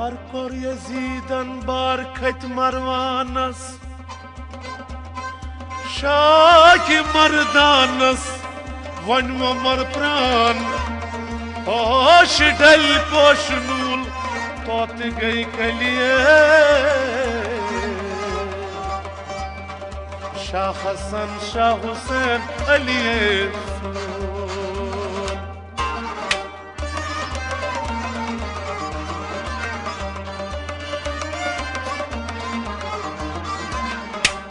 Bar kor Yezidan bar khat Marwanas Shaki Mardanas Van Mar Pran Hoş del poşnul Tot gay kaliye Shah Hasan Shah Hussein Aliye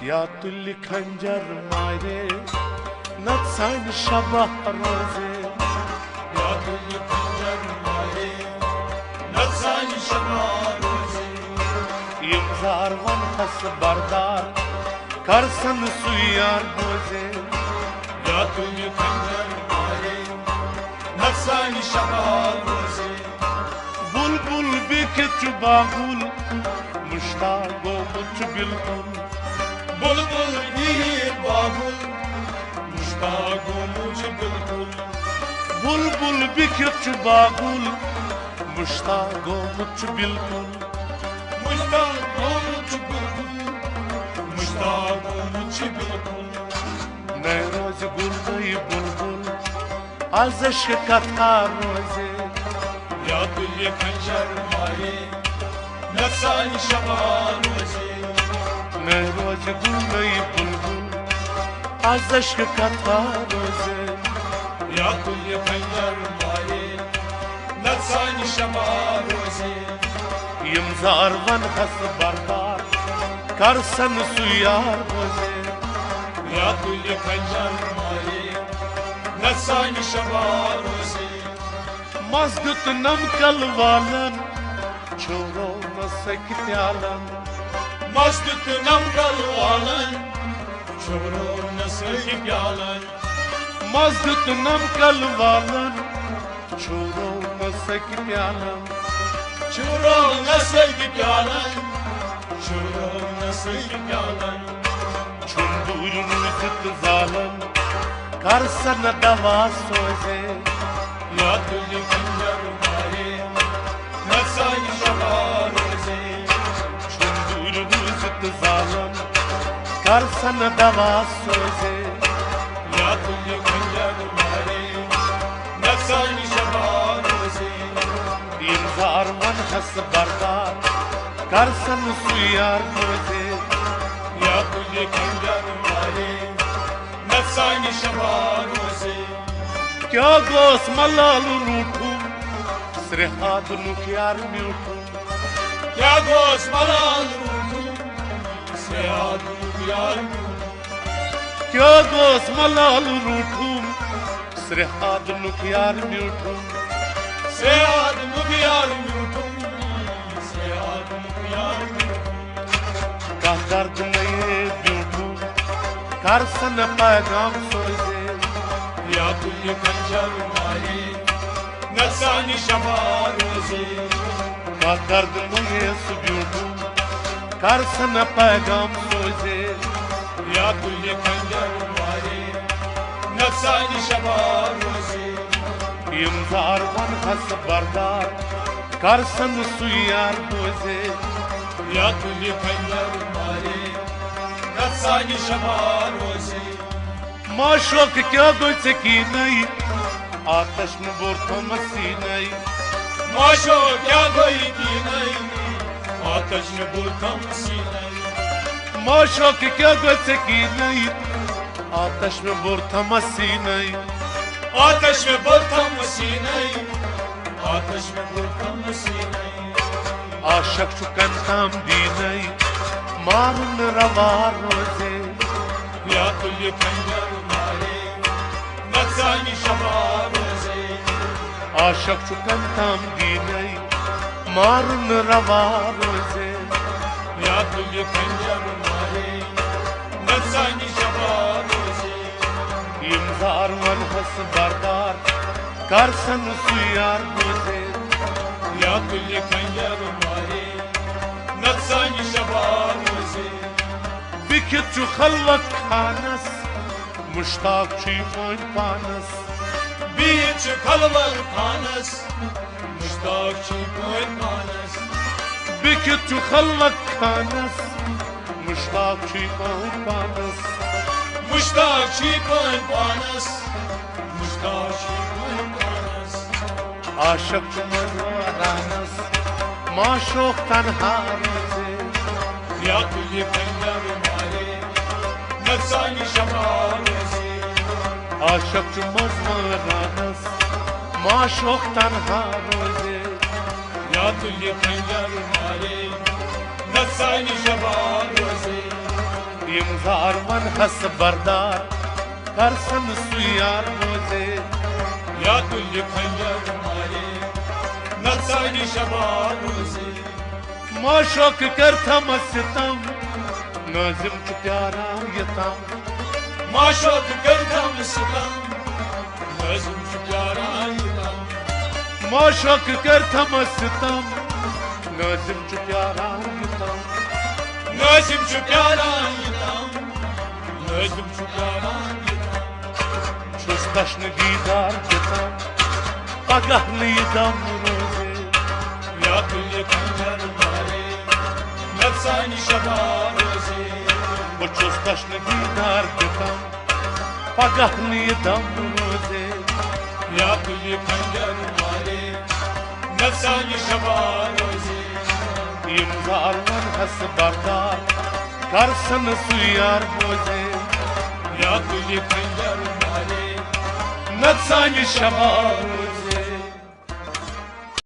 Ya tulli khanjar mare natsan shabah roze Ya tulli khanjar mare natsan shabah roze Yimzar van has bardar karsan suyar boze Ya tulli khanjar mare natsan shabah roze Bulbul bikit bagul mushtaqo much bilkul बुलबुल भी बाबुल मुश्ताको मुझे बिल्कुल बुलबुल बिखिच बागुल मुश्ताको मुझ बिल्कुल मुश्ताको मुझे बिल्कुल मुश्ताको मुझे बिल्कुल नए रोज गुल नई बुलबुल आज शिकता रोजे या तुझे खंजर मारे नक्सानी शबा रोजे नए रोज गुल नई बुलबुल आज शिकता रोजे या तुझे खंजर मारे नक्सानी शबा रोजे यमजार वन हस बरदार करसन सुयार रोजे या तुझे खंजर मारे नक्सानी शबा रोजे मस्जिद नमकल वालन छोरो न सकत्यालन मस्जिद नमकल वालन छोरो न सकत्यालन मस्जिद नमकल वालन छोरो न सकत्यालन छोरो न सकत्यालन छोरो न सकत्यालन छुंदूर नुजित जालन करसन दवा सोजे या तुझे खंजर मारे नक्सानी शबा रोजे छुंदूर नुजित जालन करसन दवा सोजे या तुझे खंजर मारे नक्सानी शबा रोजे इंजार मन हस बरदार करसन सुयार रोजे या तुझे खंजर मारे नक्सानी शबा रोजे क्या गोस मलाल रूठू श्रेहाद नुख्यार म्यूठू क्या गोस मलाल रूठू श्रेहाद नुख्यार क्या गोस मलाल रूठू श्रेहाद नुख्यार म्यूठू श्रेहाद नुख्यार म्यूठू श्रेहाद नुख्यार म्यूठू का दर्द नये म्यूठू करसन पैगाम सोजे या तुझे खंजर मारे नक्सानी शबा रोजे का दर्द नये सुब्यूठू करसन पैगाम सोजे या तुझे खंजर मारे नक्सानी शबा रोजे यमजार वन हस बरदार करसन सुयार बोझे या तुझे खंजर मारे नक्सानी शबा रोजे माशोक क्या गोचे की नई आतश में बोरतो मसी नई माशो क्या गई की नहीं आतश में बुलकम सी नहीं माशोक क्या गोचे की नई आतश में बोरतो मसी नई आतश में बुलकम सी नहीं आतश में बुलकम सी नहीं आशक चुकन काम दी नई मारुन रवा रोजे या तुझे खंजर मारे नक्सानी शबा रोजे आशक चुकन काम दी नई मारुन रवा रोजे या तुझे खंजर मारे नक्सानी शबा रोजे इंजार मन हस बरदार करसन सुयार बोझे या तुझे खंजर मारे नक्सानी शबा रोजे बिखित खलवत खानस मुश्ताक चीफन पानस बीच खलवल खानस मुश्ताक छी कोई मानस بكت خلق كانس مشتاق شي بانس مشتاق شي بانس مشتاق شي بانس عاشق مرانس ما شوق تنها روزي يا كل خنجر مالي نفساني شمالوزي عاشق مرانس ما شوق تنها روزي يا كل خنجر مالي نفساني شمالوزي يمزار من حس بردار کرسن سویار روزي يا كل خنجر مالي نفساني شمالوزي ما شوق کرتم ستم نازم چو پیارا یتم ما شوق کرتم ستم نازم چو پیارا یتم ما شوق کرتم ستم نازم چو پیارا یتم نازم چو پیارا یتم نازم چو پیارا یتم چوستشن دیدار یتم پگه نیدم روزي يا كل خنجر مالي نفساني شمالوزي وچوستشن دیدار یتم پگه نیدم روزي يا كل خنجر مالي نفساني شمالوزي يمزار من حس بردار کرسن سویار روزي يا كل خنجر مالي نفساني شباب